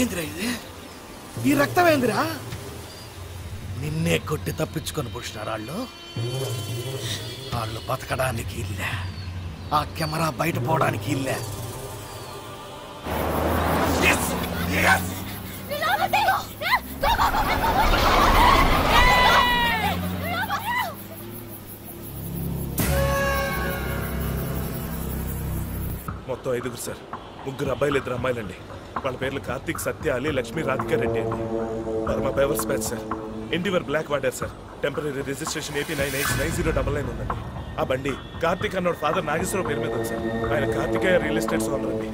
ఏందిరా ఇది? ఈ రక్తం ఏందిరా? నిన్నే కొట్టి తప్పించుకొని పుట్టినారు వాళ్ళు బతకడానికి ఇల్లే, ఆ కెమెరా బయట పోవడానికి ఇల్లే. మొత్తం 5 సార్. 3 అబ్బాయిలు 2 అమ్మాయిలండి. వాళ్ళ పేర్లు కార్తీక్, సత్య, అలీ, లక్ష్మి, రాధికా రెడ్డి అండి. వారు మా బేవర్స్ బ్యాచ్ సార్. ఎన్టీవర్ బ్లాక్ వాడారు సార్. టెంపరీ రిజిస్ట్రేషన్ AP989099 ఉందండి. ఆ బండి కార్తీక్ అన్నోడు ఫాదర్ నాగేశ్వరరావు పేరు మీద ఉంది సార్. ఆయన కార్తికేయ రియల్ ఎస్టేట్స్ ఓనర్ అండి.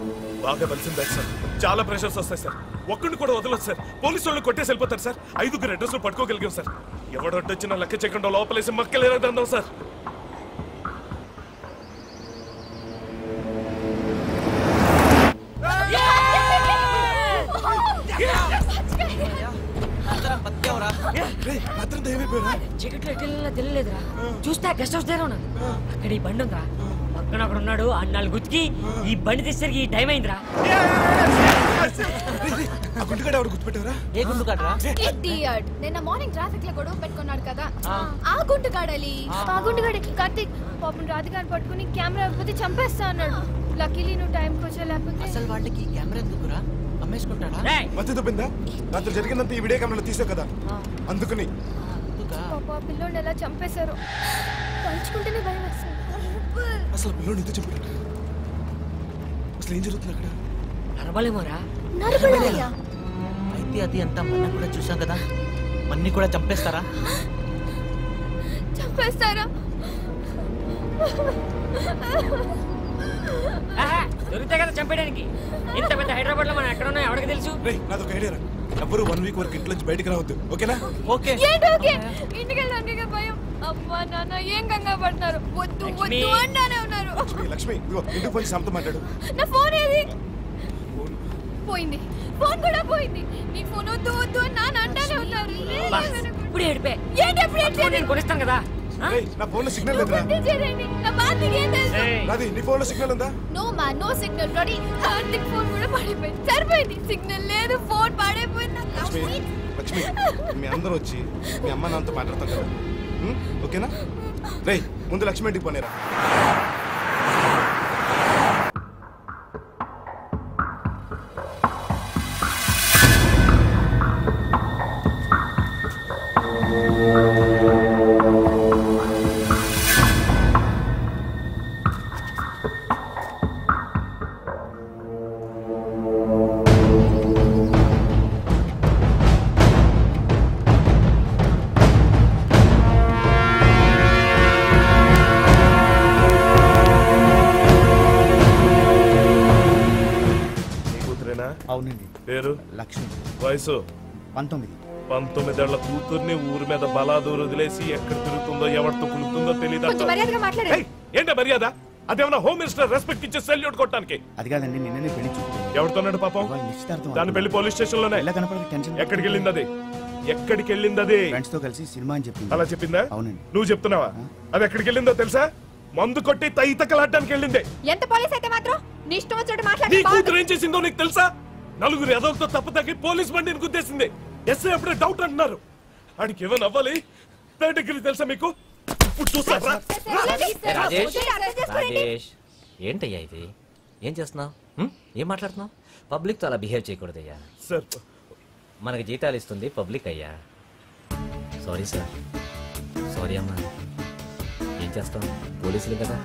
బాగా బలిసిన బ్యాచ్ సార్. చాలా ప్రెషర్స్ వస్తాయి సార్. ఒక్కడిని కూడా వదలదు సార్. పోలీసు వాళ్ళు కొట్టేసి వెళ్ళిపోతారు సార్. 5 అడ్రస్లు పట్టుకోగలిగాం సార్. ఎవడొడ్డొచ్చినా లెక్క చేయకుండా లోపలేసి మక్కలేదన్నాం సార్. చీకట్లో ఎట్లా తెలియలేదురా. చూస్తే గెస్ట్ హౌస్ దగ్గర ఉన్నాను. అక్కడ ఈ బండి ఉందిరా. పక్కన అక్కడ ఉన్నాడు. ఆ 4 గుర్తుకి ఈ బండి తీసేసరికి ఈ టైం అయిందిరా. ఏ గుంటుకాడరా? నిన్న మార్నింగ్ ట్రాఫిక్ లో గొడవ పెట్టుకున్నాడు కదా, ఆ గుంటుకాడాలి. ఆ గుంటుగాడి కార్తీక్ పాపం రాధికాని పట్టుకుని కెమెరా అయిపోతే చంపేస్తా అన్నాడు. లక్కీలీ నువ్వు టైంకి వచ్చా, లేకపోతే అసలు వాళ్ళకి కెమెరా ఎందుకురా? అమ్మేసుకుంటాడా? మధ్య దొబ్బిందా? రాత్రి జరిగిందంతా ఈ వీడియో కెమెరాలో తీసావు కదా, అందుకని. పాప పిల్లోని ఎలా చంపేశారు, పంచుకుంటేనే భయం వేస్తుంది. అసలు పిల్లోని ఎందుకు చంపాడు? అసలు ఏం జరుగుతుంది అక్కడ? నరబలేమోరా. అయితే అది అంతా మనం కూడా చూసాం కదా, మన్ని కూడా చంపేస్తారా? చంపేస్తారా? దొరికితే కదా చంపేయడానికి. ఇంత పెద్ద హైదరాబాద్ లో మనం ఎక్కడ ఉన్నాయో ఎవరికి తెలుసు? నాదొక ఐడియా రా. ఎవరు 1 వీక్ వరకు ఇంట్లో నుంచి బయటకు రావద్దు, ఓకేనా? ఓకే. ఇంటికి వెళ్ళడానికి భయం. అమ్మా నాన్న ఏం కంగారు పడతారు. వద్దు వద్దు అంటానే ఉన్నారు. లక్ష్మి ఇంటికి పోయి సమతో మాట్లాడు. నా ఫోన్ ఏది? పోయింది. ఫోన్ కూడా పోయింది. నీ ఫోన్ వద్దు వద్దు అని నాన్న అంటానే ఉన్నారు. ఇప్పుడు ఏడిపే. ఏంటి ఎప్పుడు ఏడిపే? నేను కొనిస్తాను కదా. నా ఫోన్ లో సిగ్నల్ లేదురా. నా బాధ్యత ఏం తెలుసు? రాది నీ ఫోన్ లో సిగ్నల్ ఉందా? No man, no signal. Ready. Karthik phone కూడా పడిపోయింది. సరిపోయింది. సిగ్నల్ లేదు, ఫోన్ పడిపోయింది. లక్ష్మి మీ అందరూ వచ్చి మీ అమ్మ నాన్నతో మాట్లాడతాం కదా, ఓకేనా? రేయ్ ముందు లక్ష్మి ఇంటికి పోనేరా. అవునండి. పేరు? లక్ష్మి. వయసు? 19. 19 ఏళ్ల కూతుర్ని ఊరి మీద బలాదూరు వదిలేసి ఎక్కడ తిరుగుతుందో ఎవరితో కులుతుందో తెలియదు. ఏంటో మర్యాద? అదేమన్నా హోమ్ మినిస్టర్ రెస్పెక్ట్ ఇచ్చే సెల్యూట్ కొట్టడానికి? అది కాదండి, నిన్ననే పెళ్లి ఎవరితోన్నాడు పాపం? దాని పెళ్లి పోలీస్ స్టేషన్ లోనే. ఎక్కడికి వెళ్ళింది అది? ఎక్కడికి వెళ్ళింది అది? ఫ్రెండ్స్ తో కలిసి సినిమా అని చెప్పింది. అలా చెప్పిందా? అవునండి. నువ్వు చెప్తున్నావా? అది ఎక్కడికి వెళ్ళిందో తెలుసా? మందు కొట్టి తైతకలాడడానికి వెళ్ళింది. ఎంత పోలీస్ అయితే మాత్రం నీ ఇష్టం వచ్చినట్టు మాట్లాడి. నీ కూతురు ఏం చేసిందో నీకు తెలుసా? 4 ఎదలతో తప్పు తగ్గి పోలీస్ బండిని గుద్దేసింది. ఎస్ఐ అప్పుడే డౌట్ అంటున్నారు. ఆడికి ఏమైనా అవ్వాలి. డిగ్రీ తెలుసా మీకు? రాజేష్ ఏంటయ్యా ఇది? ఏం చేస్తున్నావు? ఏం మాట్లాడుతున్నావు? పబ్లిక్ తో అలా బిహేవ్ చేయకూడదయ్యా. సార్ మనకి జీతాలు ఇస్తుంది పబ్లిక్ అయ్యా. Sorry sir. సారీ అమ్మా. ఏం చేస్తాం, పోలీసులు కదా.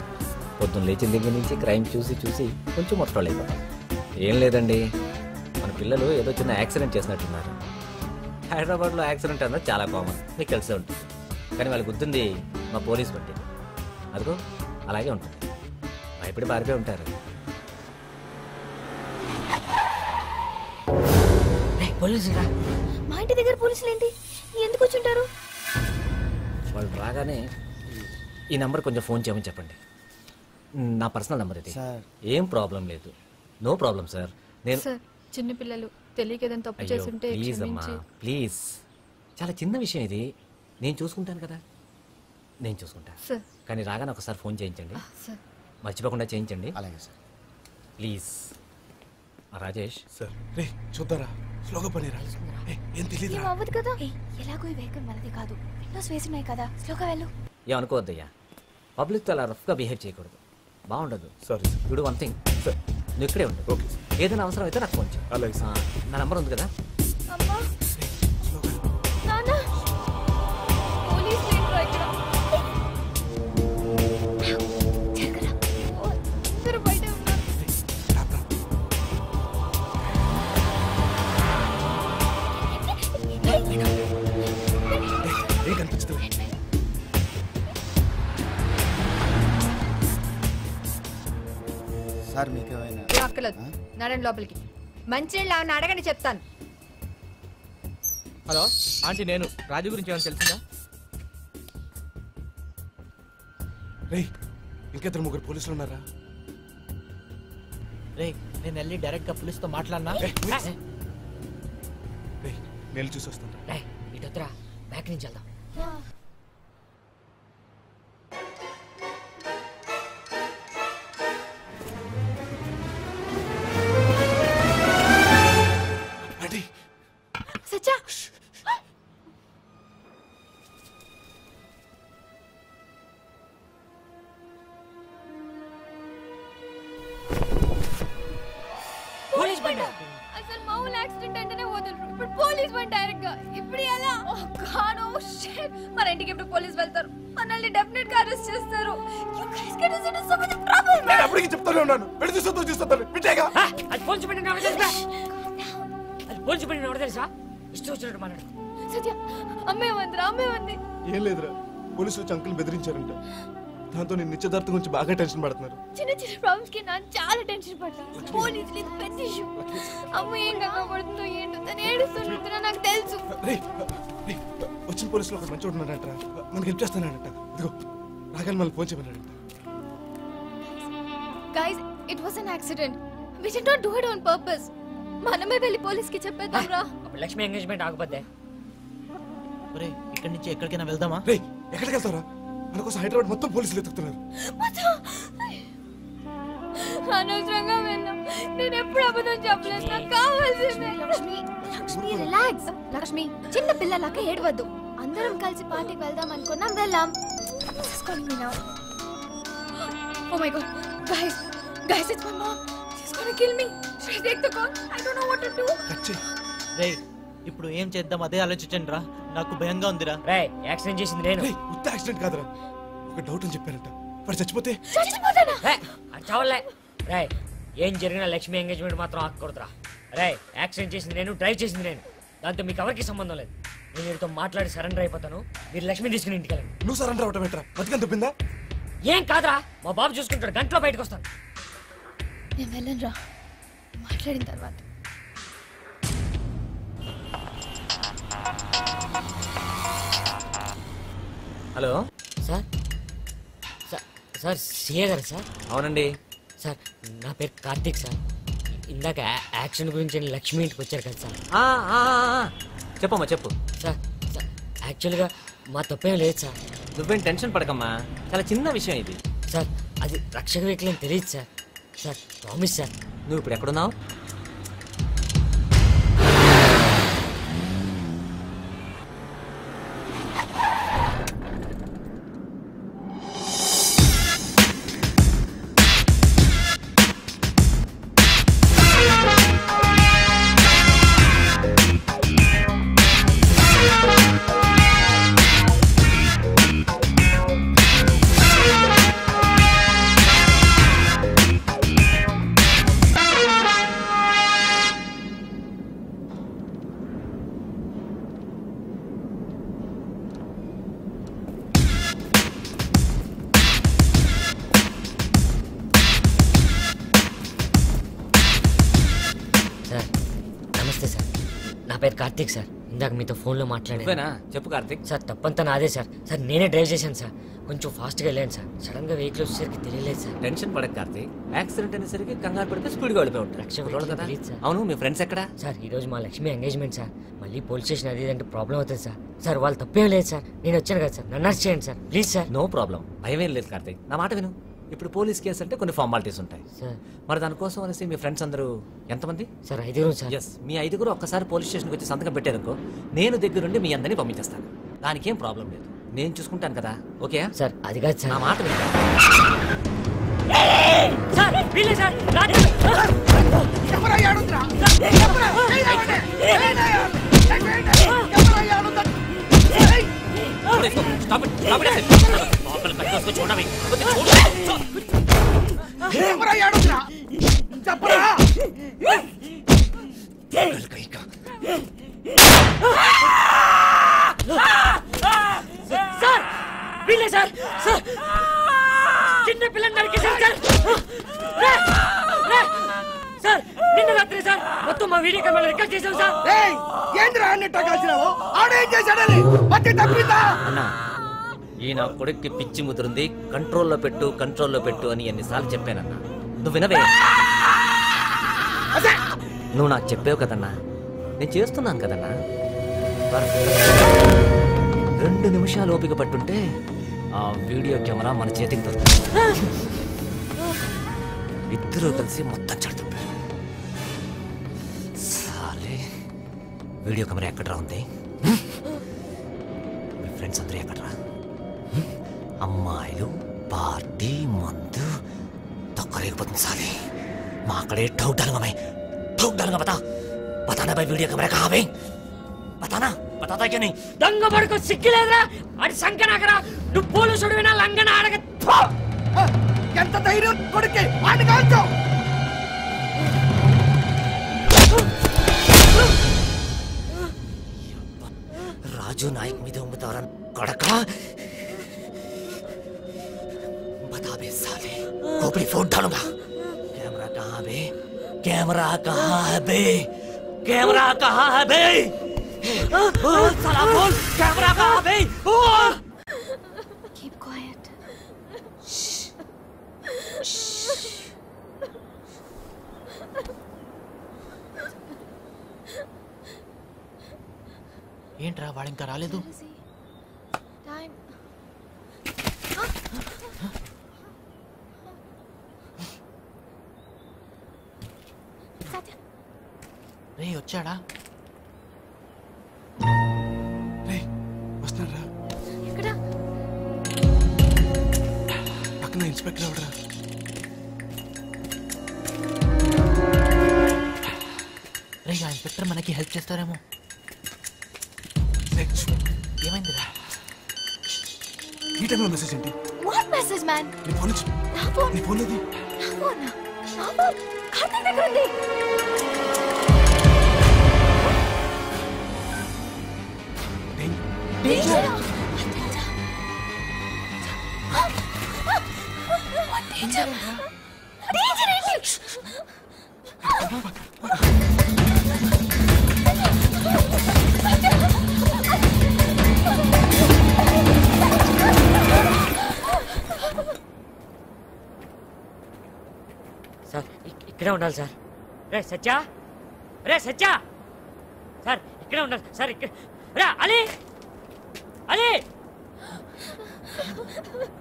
పొద్దున్న లేచిన దగ్గర నుంచి క్రైమ్ చూసి చూసి కొంచెం మొట్టలు అయిపోతాం. ఏం లేదండి, మన పిల్లలు ఏదో చిన్న యాక్సిడెంట్ చేసినట్టున్నారు. హైదరాబాద్లో యాక్సిడెంట్ అన్నది చాలా కామన్, మీకు తెలిసే ఉంటుంది. కానీ వాళ్ళకి గుర్తుంది మా పోలీస్ బట్టి. అదిగో అలాగే ఉంటుంది. భయపడి పారిపోయి ఉంటారు. పోలీసురా? మా ఇంటి దగ్గర పోలీసులు ఏంటి? ఎందుకు వచ్చుంటారు? వాళ్ళు రాగానే ఈ నెంబర్ కొంచెం ఫోన్ చేయమని చెప్పండి. నా పర్సనల్ నెంబర్ ఇది. ఏం ప్రాబ్లం లేదు. No problem sir. నేను చిన్న పిల్లలు తెలియక ఏదైనా తప్పు చేస్తుంటే ప్లీజ్ అమ్మా, ప్లీజ్. చాలా చిన్న విషయం ఇది. నేను చూసుకుంటాను కదా, నేను చూసుకుంటా. కానీ రాగానే ఒకసారి ఫోన్ చేయించండి, మర్చిపోకుండా చేయించండి. అలాగే సార్. ప్లీజ్. రాజేష్ సార్ రే చూద్దారా స్లోగా పనిరా ఏం తెలియదు ఏం అవ్వదు కదా ఎలాగో ఈ వెహికల్ మనది కాదు విండోస్ వేసున్నాయి కదా స్లోగా వెళ్ళు ఏమనుకోవద్దయ్యా పబ్లిక్తో అలా రఫ్గా బిహేవ్ చేయకూడదు బాగుండదు సారీ ఇప్పుడు వన్ థింగ్ సార్ నువ్వు ఇక్కడే ఉండు ఓకే ఏదైనా అవసరం అయితే నాకు ఫోన్ చేయి అలాగే సార్ నా నంబర్ ఉంది కదా అమ్మా నాన్న పోలీస్ లేరు ఇక్కడ జరగరా అందరూ బయట ఉన్నారు ఏం కనిపించదు సార్ మీకు ఏమైనా అక్కలేదు నడండి లోపలికి మంచినీళ్ళు ఆమెను అడగని చెప్తాను. హలో ఆంటీ, నేను రాజు గురించి ఏమైనా తెలిసిందా? రేయ్ ఇంకిద్దరు ముగ్గురు పోలీసులు ఉన్నారా? రే నేను వెళ్ళి డైరెక్ట్గా పోలీస్తో మాట్లాడినా. రేయ్ నేను చూసి వస్తాను. రేయ్ ఇటు వద్దురా, బ్యాక్ నుంచి వెళ్దాం. ఆంటీ సచ్చా పోలీస్ బండి అసలు మామూలు యాక్సిడెంట్ అంటేనే వదలరు ఇప్పుడు పోలీస్ బండి డైరెక్ట్ గా ఇప్పుడు ఎలా ఓ గాడ్ ఓ షిట్ మన ఇంటికి ఇప్పుడు పోలీస్ వెళ్తారు మనల్ని డెఫినెట్ గా అరెస్ట్ చేస్తారు you guys get us into so much trouble నేను అప్పటికి చెప్తానే ఉన్నాను. వెళ్ళి చూస్తాను విజయగా. అది పోలీస్ బండి ఎవరు తెలుసా? అది పోలీస్ బండి ఎవరు తెలుసా? ఇష్టం వచ్చినట్టు మాట్లాడు. సత్య అమ్మే వంది ఏం లేదురా, పోలీసులు వచ్చి అంకుల్ బెదిరించారంట. దాంతో నేను నిశ్చితార్థం గురించి బాగా టెన్షన్ పడుతున్నారు. చిన్న చిన్న ప్రాబ్లమ్స్ కి నేను చాలా టెన్షన్ పడ్డాను పోలీసులు ఇది పెద్ద ఇష్యూ అమ్మ ఏం కాక పడుతుందో ఏంటో తను ఏడుస్తుంటుందో నాకు తెలుసు రేయ్ వచ్చిన పోలీసులు ఒక మంచి ఉన్నాడంట, మనకి హెల్ప్ చేస్తానంట. ఇదిగో రాగాలి మళ్ళీ ఫోన్ చేయమన్నాడంట. Guys it was an accident we did not do it on purpose మనమే వెళ్ళి పోలీస్ కి చెప్పేద్దాం రా అప్పుడు లక్ష్మి ఎంగేజ్మెంట్ ఆగిపోద్దే. ఒరే ఇక్కడి నుంచి ఎక్కడికైనా వెళ్దామా? రేయ్ ఎక్కడికి వెళ్తారా? మన కోసం హైదరాబాద్ మొత్తం పోలీసులు ఎత్తుకుతున్నారు. అనవసరంగా వెళ్ళాం నేను ఎప్పుడు అబద్ధం చెప్పలేదు నాకు కావాల్సిందే లక్ష్మి రిలాక్స్ లక్ష్మి చిన్న పిల్లలాగా ఏడవద్దు అందరం కలిసి పార్టీకి వెళ్దాం అనుకున్నాం వెళ్ళాం oh my god guys it's my mom she's gonna kill me she take the call I don't know what to do కచ్చే రే ఇప్పుడు ఏం చేద్దాం అదే ఆలోచించండి రా, నాకు భయంగా ఉందిరా. రేయ్ యాక్సిడెంట్ చేసింది నేను. రేయ్ ఉత్త యాక్సిడెంట్ కాదురా, ఒక డౌట్ అని చెప్పారంట. వాడు చచ్చిపోతే చచ్చిపోతానా రేయ్ అది చావలే. రేయ్ ఏం జరిగినా లక్ష్మి ఎంగేజ్మెంట్ మాత్రం ఆగకూడదురా. రేయ్ యాక్సిడెంట్ చేసింది నేను, డ్రైవ్ చేసింది నేను, దాంతో మీకు ఎవరికి సంబంధం లేదు. నేను మీరుతో మాట్లాడి సరెండర్ అయిపోతాను, మీరు లక్ష్మి తీసుకుని ఇంటికి వెళ్ళండి. నువ్వు సరెండర్ అవటం ఏంట్రా? బతికని తప్పిందా? ఏం కాదురా, మా బాబు చూసుకుంటాడు, గంటలో బయటకు వస్తాను. నేను వెళ్ళను రా మాట్లాడిన తర్వాత హలో సార్ సార్ సిఏ గారు సార్? అవునండి. సార్ నా పేరు కార్తీక్ సార్. ఇందాక యాక్సిడెంట్ గురించి లక్ష్మి ఇంటికి వచ్చారు కదా సార్. చెప్పమ్మా చెప్పు. సార్ సార్ యాక్చువల్గా మా తప్పేం లేదు సార్. నువ్వేం టెన్షన్ పడకమ్మా, చాలా చిన్న విషయం ఇది. సార్ అది రక్షక వెహికల్ అని తెలియదు సార్. Sir promise sir. నువ్వు ఇప్పుడు ఎక్కడున్నావు? సార్ నమస్తే సార్, నా పేరు కార్తీక్ సార్. ఇందాక మీతో ఫోన్లో మాట్లాడాను. నువ్వేనా? చెప్పు కార్తీక్. సార్ తప్పంతా నాదే సార్. సార్ నేనే డ్రైవ్ చేశాను సార్. కొంచెం ఫాస్ట్గా వెళ్ళాను సార్. సడన్గా వెహికల్ వచ్చేసరికి తెలియలేదు సార్. టెన్షన్ పడక కార్తీక్, యాక్సిడెంట్ అనేసరికి కంగారు పడితే స్పీడ్గా వెళ్ళిపోయి ఉంటారు. రక్షక కుర్రోడు కదా. తెలియదు సార్. అవును, మీ ఫ్రెండ్స్ ఎక్కడా? సార్ ఈరోజు మా లక్ష్మి ఎంగేజ్మెంట్ సార్. మళ్ళీ పోలీస్ స్టేషన్ అది ఇదంటే ప్రాబ్లం అవుతుంది సార్. సార్ వాళ్ళు తప్పేం లేదు సార్, నేను వచ్చాను కదా సార్, నన్ను అరెస్ట్ చేయండి sir please sir. No problem, భయం ఏం లేదు కార్తీక్, నా మాట విను. ఇప్పుడు పోలీస్ కేసు అంటే కొన్ని ఫార్మాలిటీస్ ఉంటాయి సార్ మరి దానికోసం అనేసి మీ ఫ్రెండ్స్ అందరూ ఎంతమంది సార్ 5 సార్. ఎస్ మీ 5 ఒక్కసారి పోలీస్ స్టేషన్కి వచ్చి సంతకం పెట్టారనుకో నేను దగ్గరుండి మీ అందరినీ పంపించేస్తాను దానికేం ప్రాబ్లం లేదు నేను చూసుకుంటాను కదా ఓకే సార్ అది కాదు సార్. నా మాట వింటా సార్ వీళ్ళే సార్ రాండి. Stop it! Stop it! లోపల కట్టేసుకొని చూడవి. సార్ వీళ్ళే సార్. సార్ చిన్న పిల్లని నరికేశారు సార్. సార్ నిన్న రాత్రి సార్ మొత్తం మా వీడియో కెమెరా రికార్డ్ చేసాం సార్. అన్నా ఈ నా కొడుక్కి పిచ్చి ముదురుంది కంట్రోల్లో పెట్టు అని ఎన్నిసార్లు చెప్పానన్నా నువ్వు వినవే నువ్వు నాకు చెప్పావు కదన్నా నేను చేస్తున్నాను కదన్నా 2 నిమిషాలు ఓపిక పట్టుంటే ఆ వీడియో కెమెరా మన చేతికి దొరుకుతుంది ఇద్దరూ కలిసి మొత్తం చెడుతుంటారు సాలే వీడియో కెమెరా ఎక్కడరా ఉంది మీ ఫ్రెండ్స్ అందరూ ఎక్కడరా అమ్మాయిలు పార్టీ మందు తొక్కలేకపోతుంది సాలే మా అక్కడే ठोक डालूंगा बताना भाई वीडियो कैमरा कहाँ भाई बताता क्या नहीं దొంగ పడుకో సిగ్గులేదురా అడి సంకనాకరా నువ్వు పోలీసుడివినా లంగన అడగ ఎంత ధైర్యం కొడుకే వాడిని కాల్చో राजू नायक మీద ఉమ్మతారన్ కొడకా बता बे साले खोपड़ी फोड़ डालूंगा कैमरा कहाँ है बे साला बोल कैमरा कहाँ है बे Keep quiet. ఏంట్రా వాడు ఇంకా రాలేదు Time. Satya. రే వచ్చాడా వస్తున్నారా ఎక్కడ? పక్కన ఇన్స్పెక్టర్ ఎవడరా రే ఆ ఇన్స్పెక్టర్ మనకి హెల్ప్ చేస్తారేమో ఏమైందిరా ఈ టైంలో మెసేజ్ ఏంటి What message, man? నీ ఫోన్ వచ్చి నా ఫోన్. నీ ఫోన్ అది నా ఫోన్. నా ఫోన్. కార్తీక్ దగ్గర ఉంది. Danger. What danger? Danger ఏంటి? సార్ ఇక్కడే ఉండాలి సార్. రే సత్యా సార్ ఇక్కడే ఉండాలి సార్. ఇక్కడ రా అలీ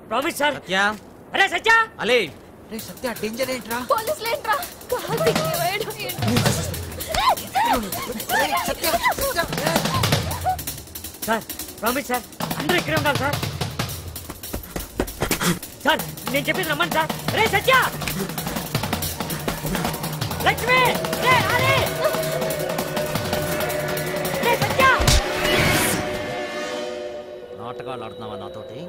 ప్రామిస్ సార్. సత్యా అరే సత్యా అలీ రే సత్య డేంజర్ ఏంట్రా పోలీసులు ఏంట్రా? కార్తీక్ ఏమైనా సార్ ప్రామిస్ సార్ అందరూ ఇక్కడే ఉండాలి సార్. సార్ నేను చెప్పేది రమ్మని సార్. రే సత్య లక్ష్మి రే అలీ రే సత్య నాటకాలు ఆడుతున్నావా నాతోటి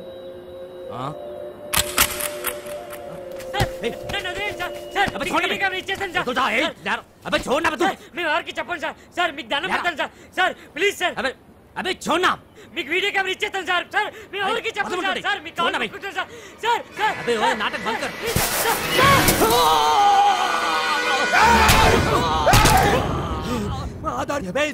నన్ను వదిలేయండి సార్. సార్ మీకు వీడియో కెమెరా ఇచ్చేస్తాను సార్. అబే छोड़ना बे तू సార్ మేము ఎవరికి చెప్పండి సార్. సార్ మీకు దండం పెడతాను సార్. Sir please sir. अबे छोड़ना మీకు వీడియో కెమెరా ఇచ్చేస్తాను సార్. సార్ మేము ఎవరికి చెప్పండి సార్. సార్ మీకు కాల్ పెట్టుకుంటాను సార్. సార్ సార్ अबे ओए नाटक बंद कर आदर बे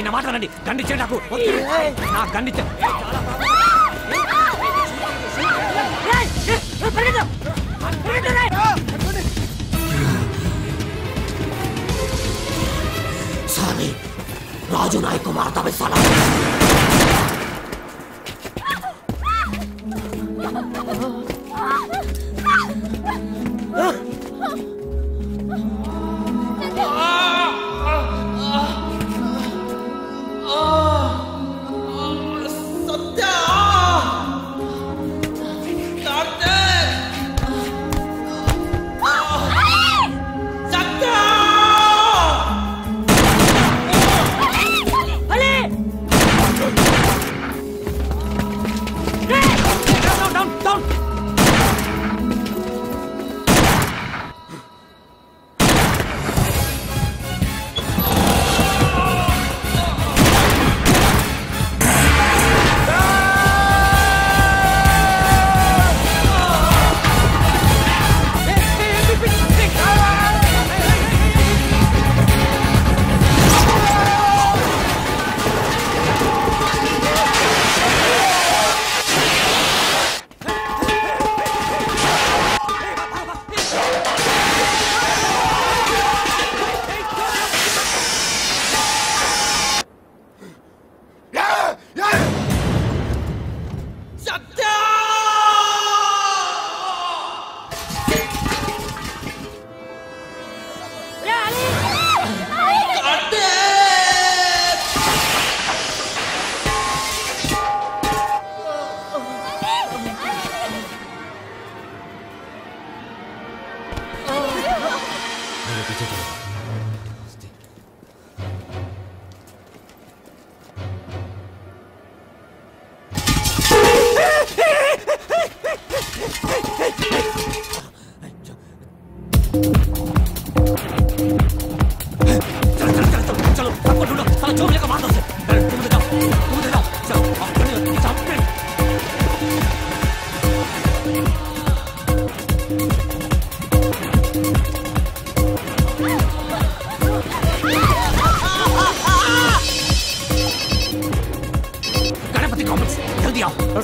నా మాట రండి గండిచ్చే నాకు గండిచ్చే సారీ రాజు నాయక్ కుమార్ తబే సాలా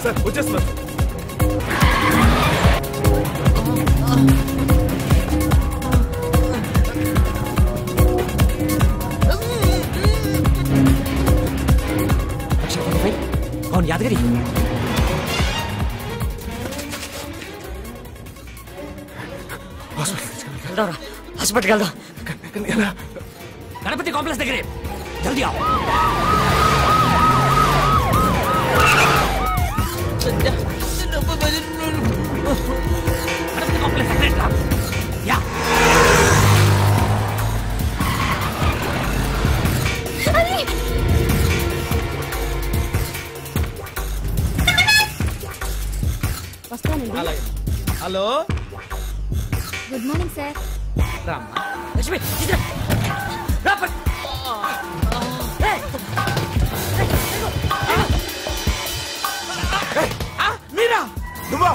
సార్ వచ్చేస్తున్నా कौन यादगिरी హాస్పిటల్కి వెళ్దాం गणपति कॉम्प्लेक्स దగ్గరే जल्दी आओ गणपति कॉम्प्लेक्स దగ్గరే या hello good morning sir. Lakshmi మీరా నువ్వా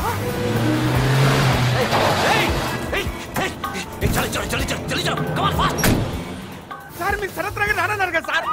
चलो कम ऑन फास्ट సార్ మీకు సరత్రాగా రానన్నారు కదా సార్.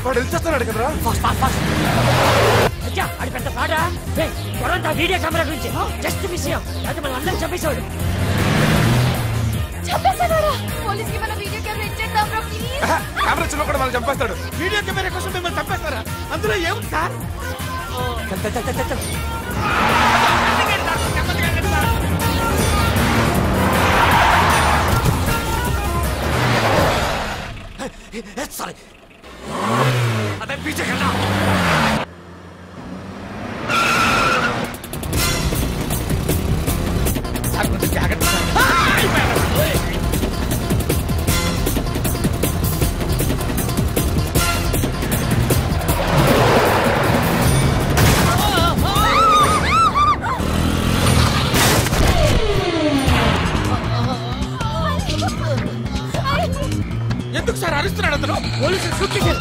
వాడు వెళ్ళిచేస్తున్నాడు కదరా. అది పెద్ద పాట వీడియో కెమెరా గురించి జస్ట్ విషయం అది మన అందరం చంపేశాడు. పోలీస్కి మన వీడియో కెమెరా ఇచ్చేద్దాం బ్రో ప్లీజ్. కెమెరా చిన్న కూడా మనం చంపేస్తాడు. వీడియో కెమెరా కోసం మిమ్మల్ని చంపేస్తారా? అందులో ఏముంది సార్? सॉरी अबे पीछे करना ఎందుకు సార్ అరుస్తున్నాడు అతను? పోలీసులు షూట్ చేశారు.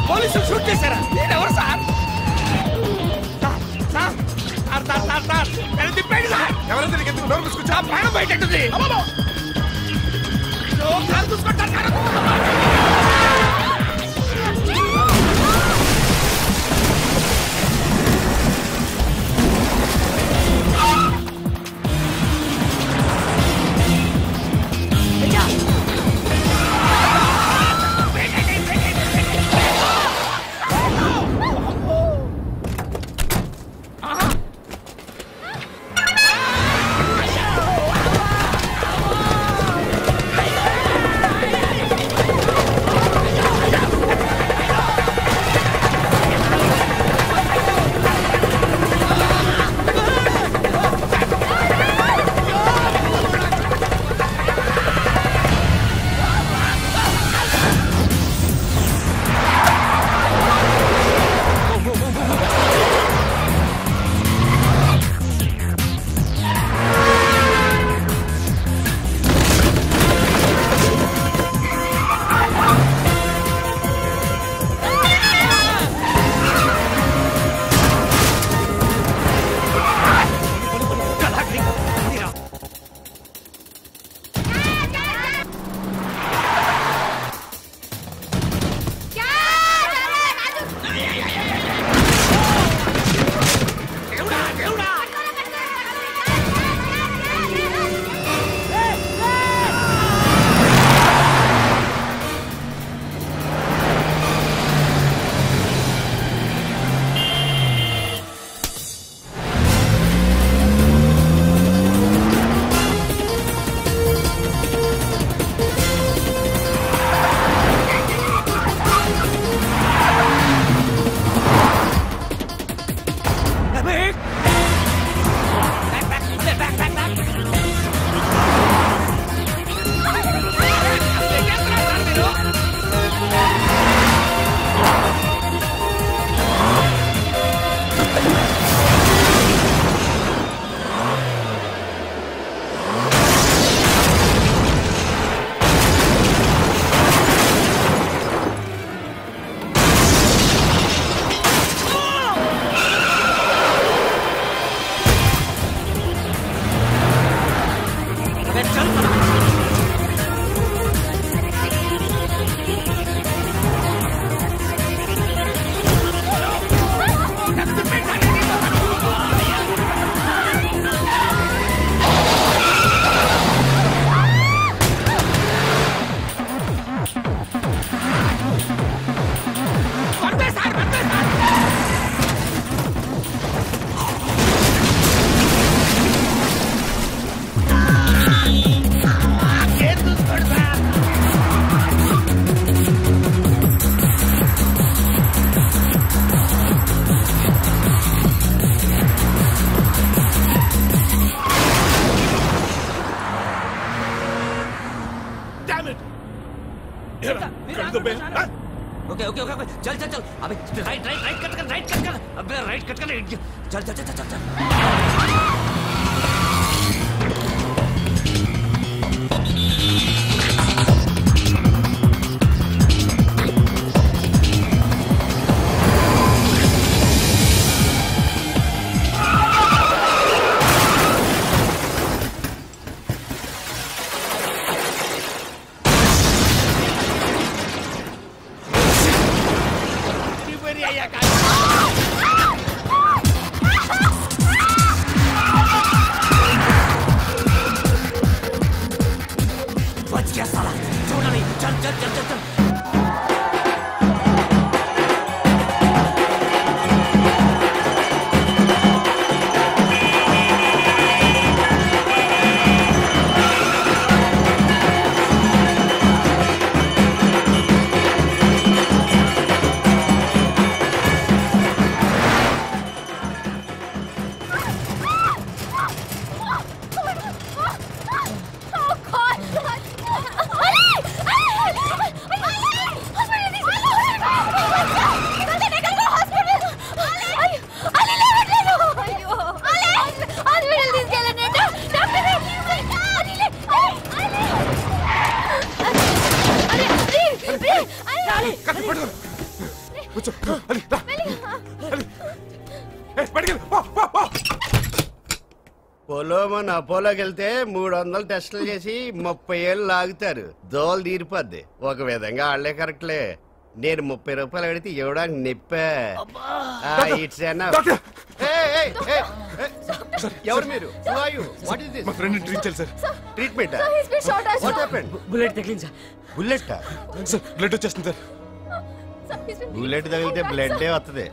పోలీసులు షూట్ చేశారా? నేనెవరు sir? Sir sir sir sir sir నన్ను తిప్పండి సార్. ఎవరైతే నీకు ఎందుకు నోరు మూసుకొచ్చా? నా ప్రాణం బయటెట్టుంది. సార్ చూసుకుంటారు సార్. ओके ओके ओके चल चल चल अबे राइट राइट राइट कट कर अबे राइट कट कर चल चल चल चल चल కత్తి పట్టుకో. కూర్చో. అలీ, రా. అలీ. బయటికి వెళ్ళు. పో, పో. పొలోమని అపోలోకి వెళ్తే 300 టెస్టులు చేసి 30 ఏళ్ళు లాగుతారు. దోలు తీరిపోద్ది. ఒక విధంగా వాళ్ళే కరెక్ట్లే. నేను 30 రూపాయలు అడిగితే ఇవ్వడానికి నిప్పే. ఇట్స్ ఎవరు మీరు? మా ఫ్రెండ్ ట్రీట్ చేయాలి సార్. ట్రీట్మెంట్ బుల్లెట్ తగిలింది సార్. బుల్లెట్ సార్ బ్లడ్ వచ్చేస్తుంది సార్. బుల్లెట్ తగిలితే బ్లడ్ వస్తుంది.